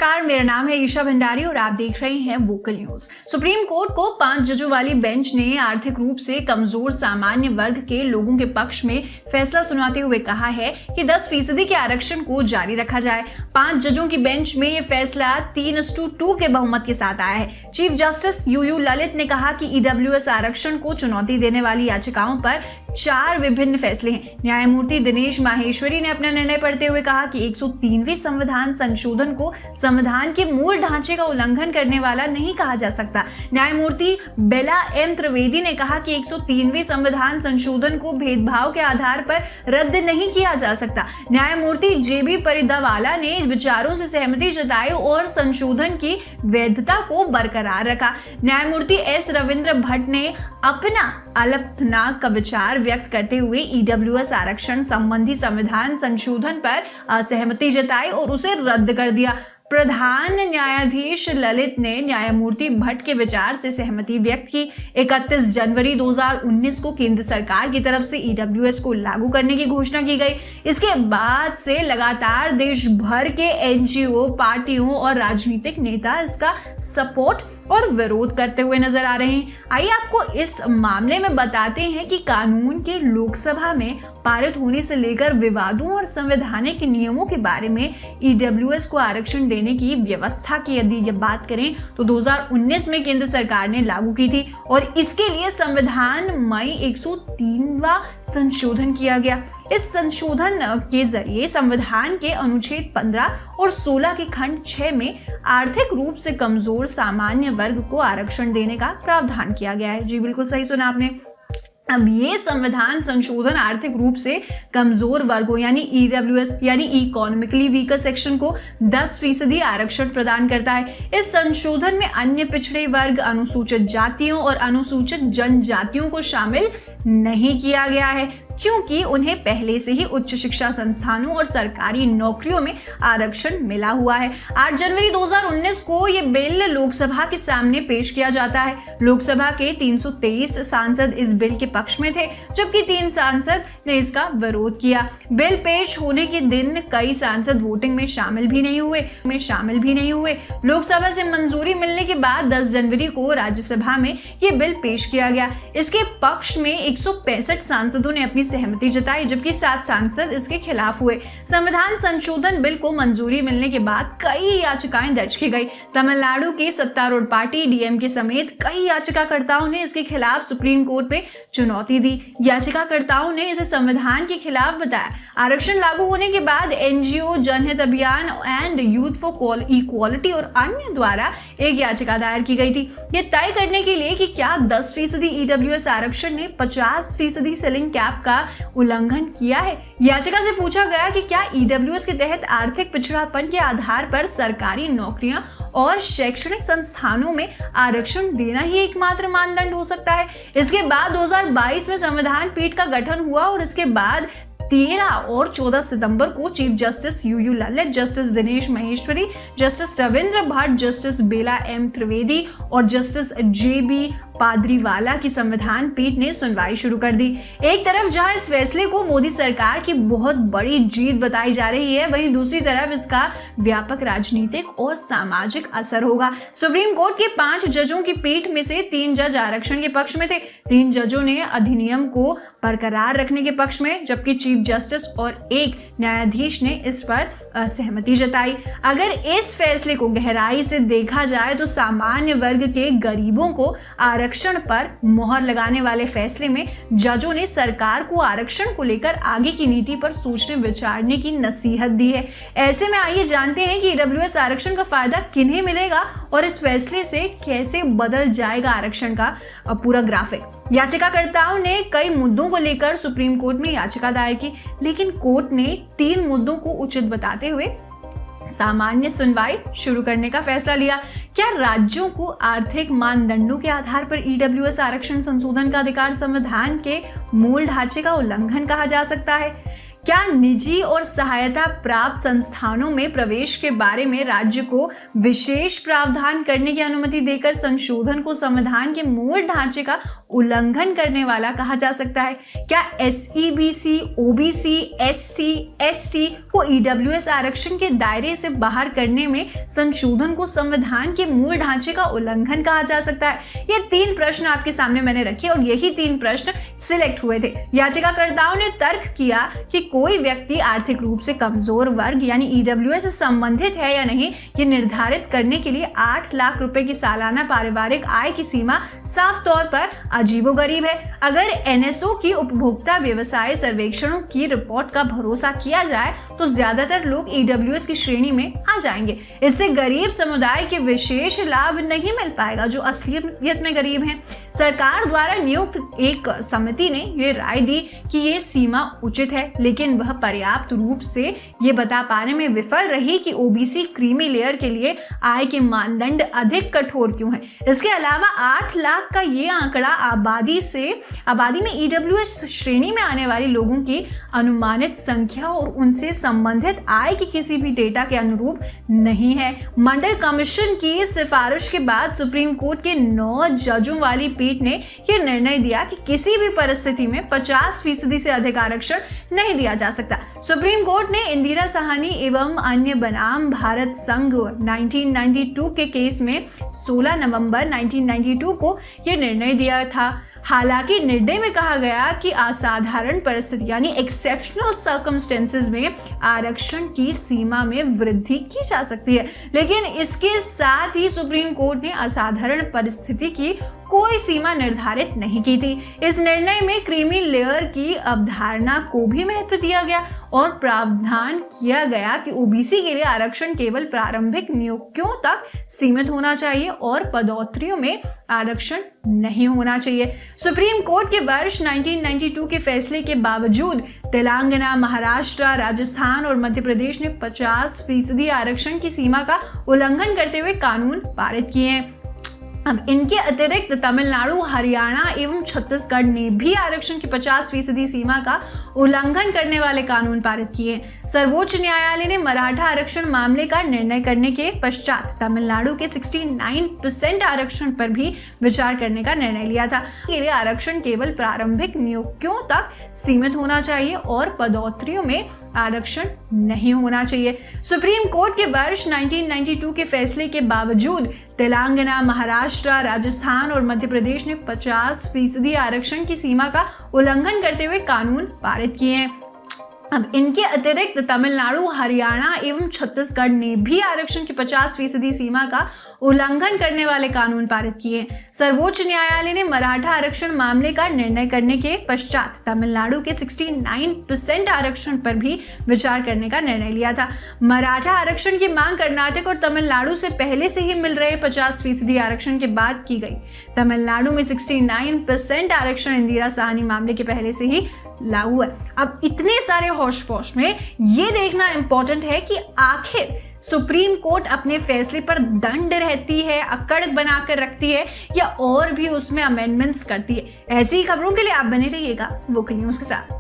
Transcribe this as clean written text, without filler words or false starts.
नमस्कार, मेरा नाम है ईशा भंडारी और आप देख रहे हैं वोकल न्यूज। सुप्रीम कोर्ट को 5 जजों वाली बेंच ने आर्थिक रूप से कमजोर सामान्य वर्ग के लोगों के पक्ष में फैसला सुनाते हुए कहा है कि 10% के आरक्षण को जारी रखा जाए। 5 जजों की बेंच में यह फैसला 3:2 के बहुमत के साथ आया है। चीफ जस्टिस यूयू ललित ने कहा कि ईडब्ल्यूएस आरक्षण को चुनौती देने वाली याचिकाओं पर 4 विभिन्न फैसले हैं। न्यायमूर्ति दिनेश माहेश्वरी ने अपना निर्णय पढ़ते हुए कहा कि 103वें संविधान संशोधन को संविधान के मूल ढांचे का उल्लंघन करने वाला नहीं कहा जा सकता। न्यायमूर्ति बेला एम त्रिवेदी ने कहा कि 103वें संविधान संशोधन को भेदभाव के आधार पर रद्द नहीं किया जा सकता। न्यायमूर्ति जेबी परिदावाला ने विचारों से सहमति जताई और संशोधन की वैधता को बरकरार रखा। न्यायमूर्ति एस रविंद्र भट्ट ने अपना अल्पनाक का विचार व्यक्त करते हुए ईडब्ल्यूएस आरक्षण संबंधी संविधान संशोधन पर असहमति जताई और उसे रद्द कर दिया। प्रधान न्यायाधीश ललित ने न्यायमूर्ति भट्ट के विचार से सहमति व्यक्त की। 31 जनवरी 2019 को केंद्र सरकार की तरफ से ईडब्ल्यूएस को लागू करने की घोषणा की गई। इसके बाद से लगातार देश भर के एनजीओ, पार्टियों और राजनीतिक नेता इसका सपोर्ट और विरोध करते हुए नजर आ रहे हैं। आइए आपको इस मामले में बताते हैं कि कानून के लोकसभा में पारित होने से लेकर विवादों और संवैधानिक नियमों के बारे में ईडब्ल्यूएस को आरक्षण देने की व्यवस्था की यदि ये बात करें तो 2019 में केंद्र सरकार ने लागू की थी और इसके लिए संविधान मई 103वां संशोधन किया गया। इस संशोधन के जरिए संविधान के अनुच्छेद 15 और 16 के खंड 6 में आर्थिक रूप से कमजोर सामान्य वर्ग को आरक्षण देने का प्रावधान किया गया है। जी बिल्कुल सही सुना आपने। अब ये संविधान संशोधन आर्थिक रूप से कमजोर वर्गों यानी ईडब्ल्यूएस यानी इकोनॉमिकली वीकर सेक्शन को 10% आरक्षण प्रदान करता है। इस संशोधन में अन्य पिछड़े वर्ग, अनुसूचित जातियों और अनुसूचित जनजातियों को शामिल नहीं किया गया है क्योंकि उन्हें पहले से ही उच्च शिक्षा संस्थानों और सरकारी नौकरियों में आरक्षण मिला हुआ है। 8 जनवरी 2019 को ये बिल लोकसभा के सामने पेश किया जाता है। लोकसभा के 323 सांसद इस बिल के पक्ष में थे जबकि 3 सांसद ने इसका विरोध किया। बिल पेश होने के दिन कई सांसद वोटिंग में शामिल भी नहीं हुए। लोकसभा से मंजूरी मिलने के बाद 10 जनवरी को राज्यसभा में ये बिल पेश किया गया। इसके पक्ष में 165 सांसदों ने अपनी सहमति जताई जबकि 7 सांसद इसके खिलाफ हुए। संविधान संशोधन बिल को मंजूरी मिलने के बाद कई याचिकाएं दर्ज की गई। तमिलनाडु की सत्तारूढ़ पार्टी डीएमके समेत कई याचिकाकर्ताओं ने इसके खिलाफ सुप्रीम कोर्ट में चुनौती दी। याचिकाकर्ताओं ने इसे संविधान के खिलाफ बताया। आरक्षण लागू होने के बाद एनजीओ, जनहित अभियान एंड यूथ फॉर इक्वालिटी और अन्य द्वारा एक याचिका दायर की गई थी ये तय करने के लिए कि क्या 10% ईडब्ल्यूएस आरक्षण ने 50% सीलिंग कैप का उल्लंघन किया है। याचिका से पूछा गया कि क्या ईडब्ल्यूएस के तहत आर्थिक पिछड़ापन के आधार पर सरकारी नौकरियां और शैक्षणिक संस्थानों में आरक्षण देना ही एकमात्र मानदंड हो सकता है। इसके बाद 2022 में संविधान पीठ का गठन हुआ और इसके बाद 13 और 14 सितंबर को chief justice U U Lalit, justice Dinesh Maheshwari, justice Ravindra Bhatt, justice Bela M Trivedi और जस्टिस जेबी पाद्रीवाला की संविधान पीठ ने सुनवाई शुरू कर दी। एक तरफ जहां इस फैसले को मोदी सरकार की बहुत बड़ी जीत बताई जा रही है, वहीं दूसरी तरफ इसका व्यापक राजनीतिक और सामाजिक असर होगा। सुप्रीम कोर्ट के 5 जजों की पीठ में से 3 जज आरक्षण के पक्ष में थे। 3 जजों ने अधिनियम को बरकरार रखने के पक्ष में जबकि चीफ जस्टिस और एक न्यायाधीश ने इस पर असहमति जताई। अगर इस फैसले को गहराई से देखा जाए तो सामान्य वर्ग के गरीबों को आरक्षण पर मोहर लगाने वाले फैसले में जजों ने सरकार को आरक्षण को लेकर आगे की नीति पर सोचने विचारने की नसीहत दी है। ऐसे में आइए जानते हैं कि ईडब्ल्यूएस आरक्षण का फायदा किन्हें मिलेगा और इस फैसले से कैसे बदल जाएगा आरक्षण का पूरा ग्राफिक। याचिकाकर्ताओं ने कई मुद्दों को लेकर सुप्रीम कोर्ट में याचिका दायर की लेकिन कोर्ट ने 3 मुद्दों को उचित बताते हुए सामान्य सुनवाई शुरू करने का फैसला लिया। क्या राज्यों को आर्थिक मानदंडों के आधार पर ईडब्ल्यूएस आरक्षण संशोधन का अधिकार संविधान के मूल ढांचे का उल्लंघन कहा जा सकता है? क्या निजी और सहायता प्राप्त संस्थानों में प्रवेश के बारे में राज्य को विशेष प्रावधान करने की अनुमति देकर संशोधन को संविधान के मूल ढांचे का उल्लंघन करने वाला कहा जा सकता है? क्या SEBC, OBC, SC, ST को EWS आरक्षण के दायरे से बाहर करने में संशोधन को संविधान के मूल ढांचे का उल्लंघन कहा जा सकता है? ये 3 प्रश्न आपके सामने मैंने रखे और यही 3 प्रश्न सिलेक्ट हुए थे। याचिकाकर्ताओं ने तर्क किया कि कोई व्यक्ति आर्थिक रूप से कमजोर वर्ग यानी EWS से संबंधित है या नहीं, ये निर्धारित करने के लिए 8 लाख रुपए की सालाना पारिवारिक आय की सीमा साफ तौर पर अजीबोगरीब है। अगर NSO की उपभोक्ता व्यवसाय सर्वेक्षणों की रिपोर्ट का भरोसा किया जाए तो ज्यादातर लोग EWS की श्रेणी में आ जाएंगे। इससे गरीब समुदाय के विशेष लाभ नहीं मिल पाएगा जो असलियत में गरीब हैं। सरकार द्वारा नियुक्त एक समिति ने यह राय दी कि ये सीमा उचित है, लेकिन वह पर्याप्त रूप से ये बता पाने में विफल रही कि OBC क्रीमी लेयर के लिए आय के मानदंड अधिक कठोर क्यों है। इसके अलावा 8 लाख का ये आंकड़ा आबादी में EWS श्रेणी में आने वाले लोगों की अनुमानित संख्या और उनसे संबंधित आय की किसी भी डेटा के अनुरूप नहीं है। मंडल कमीशन की सिफारिश के बाद सुप्रीम कोर्ट के 9 जजों वाली पीठ ने यह निर्णय दिया कि किसी भी परिस्थिति में 50% से अधिक आरक्षण नहीं दिया जा सकता। सुप्रीम कोर्ट ने इंदिरा साहनी एवं अन्य बनाम भारत संघ 1992 के केस में 16 नवंबर 1992 को यह निर्णय दिया था। हालांकि निर्णय में कहा गया कि असाधारण परिस्थिति यानी एक्सेप्शनल सर्कमस्टेंसेस में आरक्षण की सीमा में वृद्धि की जा सकती है, लेकिन इसके साथ ही सुप्रीम कोर्ट ने असाधारण परिस्थिति की कोई सीमा निर्धारित नहीं की थी। इस निर्णय में क्रीमी लेयर की अवधारणा को भी महत्व दिया गया और प्रावधान किया गया कि OBC के लिए आरक्षण केवल प्रारंभिक नियुक्तियों तक सीमित होना चाहिए और पदोन्नतियों में आरक्षण नहीं होना चाहिए। सुप्रीम कोर्ट के वर्ष 1992 के फैसले के बावजूद तेलंगाना, महाराष्ट्र, राजस्थान और मध्य प्रदेश ने 50% आरक्षण की सीमा का उल्लंघन करते हुए कानून पारित किए हैं। अब इनके अतिरिक्त तमिलनाडु, हरियाणा एवं छत्तीसगढ़ ने भी आरक्षण की 50% सीमा का उल्लंघन करने वाले कानून पारित किए। सर्वोच्च न्यायालय ने मराठा आरक्षण मामले का निर्णय करने के पश्चात तमिलनाडु के 69% आरक्षण पर भी विचार करने का निर्णय लिया था। के लिए आरक्षण केवल प्रारंभिक नियुक्तियों तक सीमित होना चाहिए और पदोन्नतियों में आरक्षण नहीं होना चाहिए। सुप्रीम कोर्ट के वर्ष 1992 के फैसले के बावजूद तेलंगाना, महाराष्ट्र, राजस्थान और मध्य प्रदेश ने 50% आरक्षण की सीमा का उल्लंघन करते हुए कानून पारित किए हैं। अब इनके अतिरिक्त तमिलनाडु, हरियाणा एवं छत्तीसगढ़ ने भी आरक्षण की 50% सीमा का उल्लंघन करने वाले कानून पारित किए। सर्वोच्च न्यायालय ने मराठा आरक्षण मामले का निर्णय करने के पश्चात तमिलनाडु के 69% आरक्षण पर भी विचार करने का निर्णय लिया था। मराठा आरक्षण की मांग कर्नाटक और तमिलनाडु से पहले से ही मिल रहे 50% आरक्षण के बाद की गई। तमिलनाडु में 69% आरक्षण इंदिरा साहनी मामले के पहले से ही लागू है। अब इतने सारे होश पोश में ये देखना इंपॉर्टेंट है कि आखिर सुप्रीम कोर्ट अपने फैसले पर दंड रहती है, अकड़ बनाकर रखती है या और भी उसमें अमेंडमेंट्स करती है। ऐसी खबरों के लिए आप बने रहिएगा वोकल न्यूज के साथ।